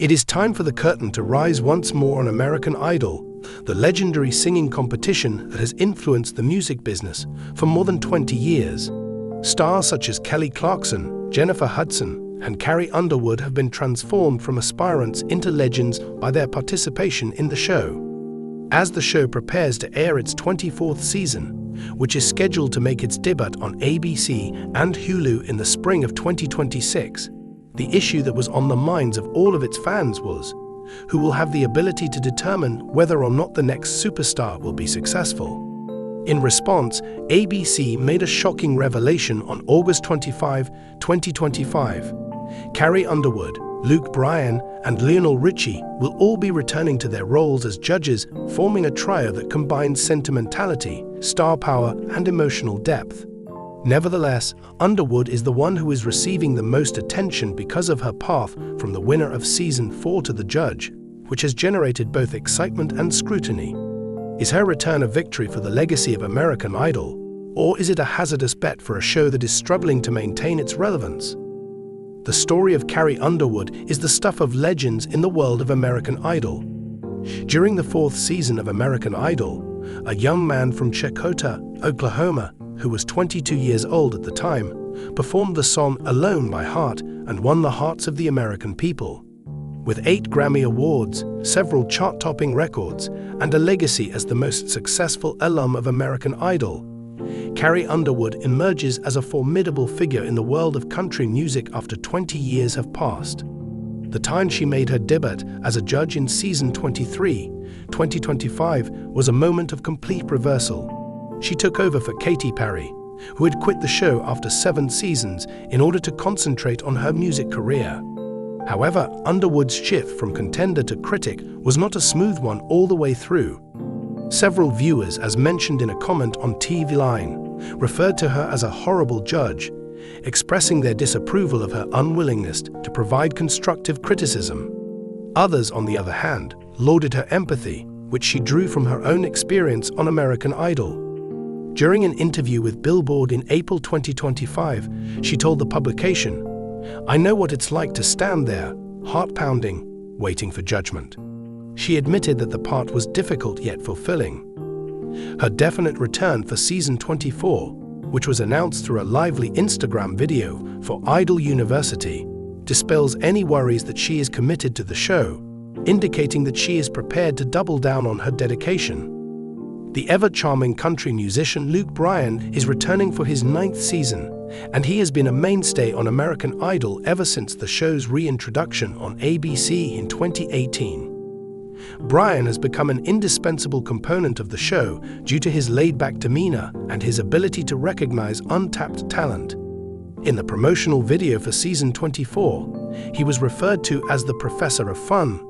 It is time for the curtain to rise once more on American Idol, the legendary singing competition that has influenced the music business for more than 20 years. Stars such as Kelly Clarkson, Jennifer Hudson, and Carrie Underwood have been transformed from aspirants into legends by their participation in the show. As the show prepares to air its 24th season, which is scheduled to make its debut on ABC and Hulu in the spring of 2026, the issue that was on the minds of all of its fans was, who will have the ability to determine whether or not the next superstar will be successful? In response, ABC made a shocking revelation on August 25, 2025. Carrie Underwood, Bryan, and Lionel Richie will all be returning to their roles as judges, forming a trio that combines sentimentality, star power, and emotional depth. Nevertheless, Underwood is the one who is receiving the most attention because of her path from the winner of Season 4 to the judge, which has generated both excitement and scrutiny. Is her return a victory for the legacy of American Idol, or is it a hazardous bet for a show that is struggling to maintain its relevance? The story of Carrie Underwood is the stuff of legends in the world of American Idol. During the 4th season of American Idol, a young man from Checotah, Oklahoma, who was 22 years old at the time, performed the song Alone by Heart and won the hearts of the American people. With 8 Grammy Awards, several chart-topping records, and a legacy as the most successful alum of American Idol, Carrie Underwood emerges as a formidable figure in the world of country music after 20 years have passed. The time she made her debut as a judge in Season 23, 2025, was a moment of complete reversal. She took over for Katy Perry, who had quit the show after 7 seasons in order to concentrate on her music career. However, Underwood's shift from contender to critic was not a smooth one all the way through. Several viewers, as mentioned in a comment on TV Line, referred to her as a horrible judge, expressing their disapproval of her unwillingness to provide constructive criticism. Others, on the other hand, lauded her empathy, which she drew from her own experience on American Idol. During an interview with Billboard in April 2025, she told the publication, "I know what it's like to stand there, heart-pounding, waiting for judgment." She admitted that the part was difficult yet fulfilling. Her definite return for Season 24, which was announced through a lively Instagram video for Idol University, dispels any worries that she is committed to the show, indicating that she is prepared to double down on her dedication. The ever-charming country musician Bryan is returning for his 9th season, and he has been a mainstay on American Idol ever since the show's reintroduction on ABC in 2018. Bryan has become an indispensable component of the show due to his laid-back demeanor and his ability to recognize untapped talent. In the promotional video for Season 24, he was referred to as the Professor of Fun.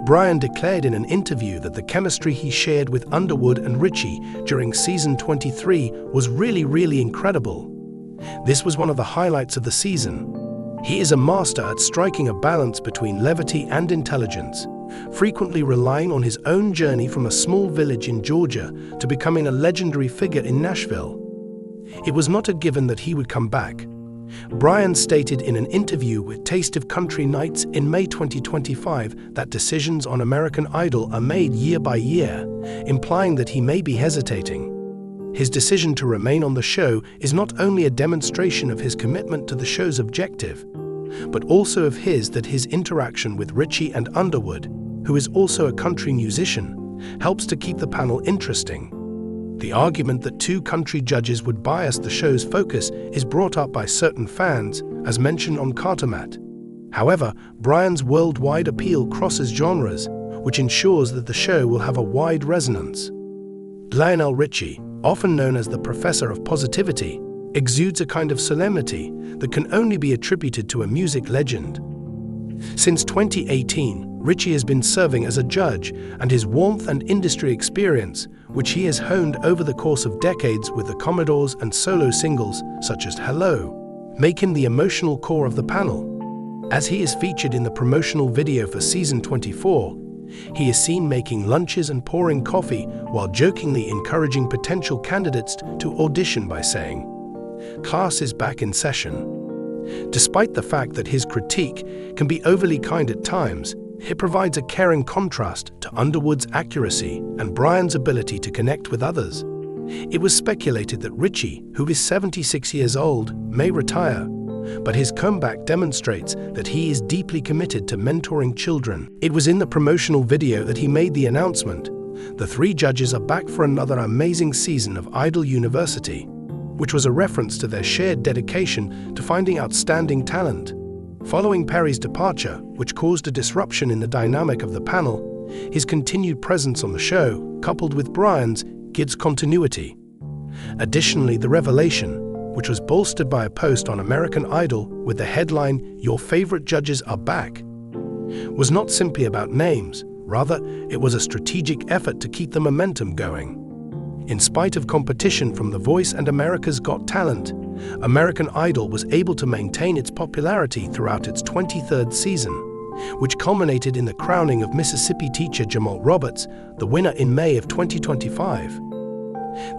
Bryan declared in an interview that the chemistry he shared with Underwood and Richie during Season 23 was really incredible. This was one of the highlights of the season. He is a master at striking a balance between levity and intelligence, frequently relying on his own journey from a small village in Georgia to becoming a legendary figure in Nashville. It was not a given that he would come back. Bryan stated in an interview with Taste of Country Nights in May 2025 that decisions on American Idol are made year by year, implying that he may be hesitating. His decision to remain on the show is not only a demonstration of his commitment to the show's objective, but also of his interaction with Richie and Underwood, who is also a country musician, helps to keep the panel interesting. The argument that 2 country judges would bias the show's focus is brought up by certain fans, as mentioned on Cartomat. However, Bryan's worldwide appeal crosses genres, which ensures that the show will have a wide resonance. Lionel Richie, often known as the Professor of Positivity, exudes a kind of solemnity that can only be attributed to a music legend. Since 2018, Richie has been serving as a judge, and his warmth and industry experience, which he has honed over the course of decades with the Commodores and solo singles such as Hello, make him the emotional core of the panel. As he is featured in the promotional video for Season 24, he is seen making lunches and pouring coffee while jokingly encouraging potential candidates to audition by saying, "Class is back in session." Despite the fact that his critique can be overly kind at times, it provides a caring contrast to Underwood's accuracy and Bryan's ability to connect with others. It was speculated that Richie, who is 76 years old, may retire, but his comeback demonstrates that he is deeply committed to mentoring children. It was in the promotional video that he made the announcement. The three judges are back for another amazing season of Idol University, which was a reference to their shared dedication to finding outstanding talent. Following Perry's departure, which caused a disruption in the dynamic of the panel, his continued presence on the show, coupled with Bryan's, gives continuity. Additionally, the revelation, which was bolstered by a post on American Idol with the headline, "Your favorite judges are back," was not simply about names, rather, it was a strategic effort to keep the momentum going. In spite of competition from The Voice and America's Got Talent, American Idol was able to maintain its popularity throughout its 23rd season, which culminated in the crowning of Mississippi teacher Jamal Roberts, the winner in May of 2025.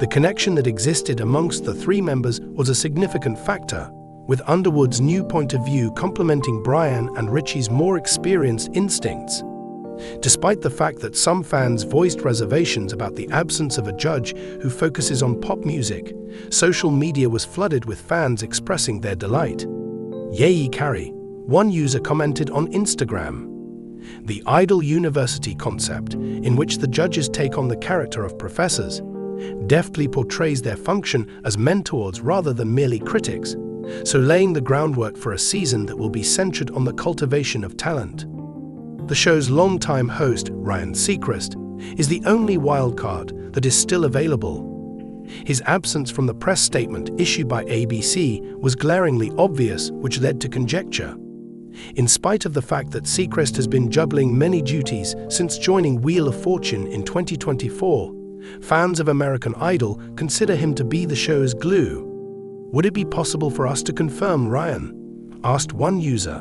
The connection that existed amongst the three members was a significant factor, with Underwood's new point of view complementing Bryan and Richie's more experienced instincts. Despite the fact that some fans voiced reservations about the absence of a judge who focuses on pop music, social media was flooded with fans expressing their delight. "Yay, Carrie," one user commented on Instagram. The Idol University concept, in which the judges take on the character of professors, deftly portrays their function as mentors rather than merely critics, so laying the groundwork for a season that will be centered on the cultivation of talent. The show's longtime host, Ryan Seacrest, is the only wildcard that is still available. His absence from the press statement issued by ABC was glaringly obvious, which led to conjecture. In spite of the fact that Seacrest has been juggling many duties since joining Wheel of Fortune in 2024, fans of American Idol consider him to be the show's glue. "Would it be possible for us to confirm Ryan?" asked one user.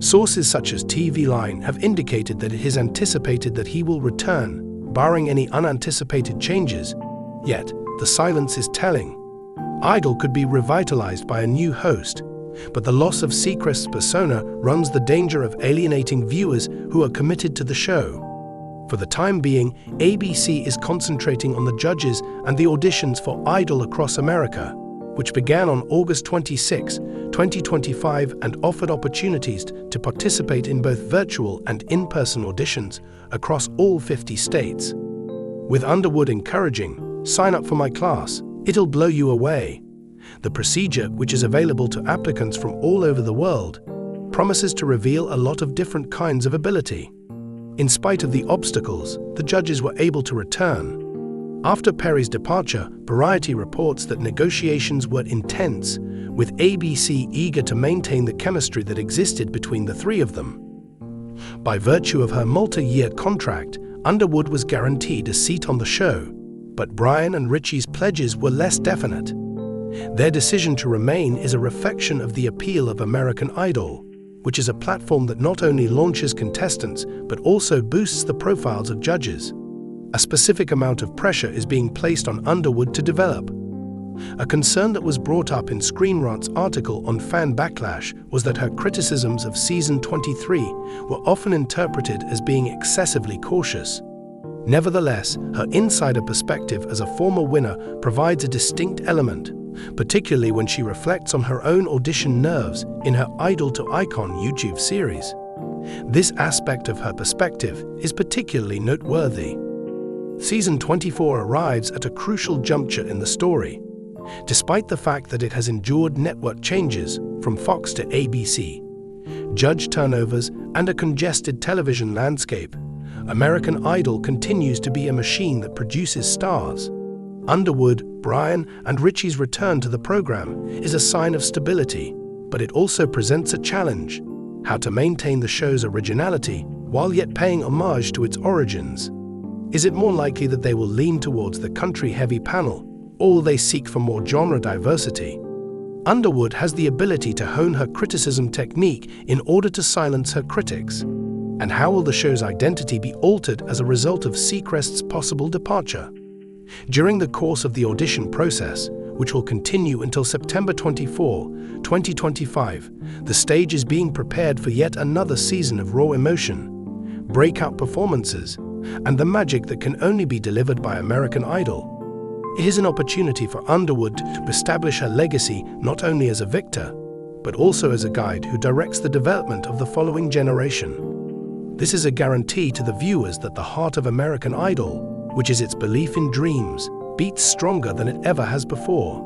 Sources such as TV Line have indicated that it is anticipated that he will return, barring any unanticipated changes. Yet, the silence is telling. Idol could be revitalized by a new host, but the loss of Seacrest's persona runs the danger of alienating viewers who are committed to the show. For the time being, ABC is concentrating on the judges and the auditions for Idol across America, which began on August 26, 2025 and offered opportunities to participate in both virtual and in-person auditions across all 50 states. With Underwood encouraging, "Sign up for my class, it'll blow you away." The procedure, which is available to applicants from all over the world, promises to reveal a lot of different kinds of ability. In spite of the obstacles, the judges were able to return. After Perry's departure, Variety reports that negotiations were intense, with ABC eager to maintain the chemistry that existed between the three of them. By virtue of her multi-year contract, Underwood was guaranteed a seat on the show, but Bryan and Richie's pledges were less definite. Their decision to remain is a reflection of the appeal of American Idol, which is a platform that not only launches contestants but also boosts the profiles of judges. A specific amount of pressure is being placed on Underwood to develop. A concern that was brought up in Screen Rant's article on fan backlash was that her criticisms of Season 23 were often interpreted as being excessively cautious. Nevertheless, her insider perspective as a former winner provides a distinct element, particularly when she reflects on her own audition nerves in her Idol to Icon YouTube series. This aspect of her perspective is particularly noteworthy. Season 24 arrives at a crucial juncture in the story. Despite the fact that it has endured network changes from Fox to ABC, judge turnovers, and a congested television landscape, American Idol continues to be a machine that produces stars. Underwood, Bryan, and Richie's return to the program is a sign of stability, but it also presents a challenge: how to maintain the show's originality while yet paying homage to its origins. Is it more likely that they will lean towards the country-heavy panel, or will they seek for more genre diversity? Underwood has the ability to hone her criticism technique in order to silence her critics. And how will the show's identity be altered as a result of Seacrest's possible departure? During the course of the audition process, which will continue until September 24, 2025. The stage is being prepared for yet another season of raw emotion, breakout performances, and the magic that can only be delivered by American Idol. It is an opportunity for Underwood to establish her legacy not only as a victor, but also as a guide who directs the development of the following generation. This is a guarantee to the viewers that the heart of American Idol, which is its belief in dreams, beats stronger than it ever has before.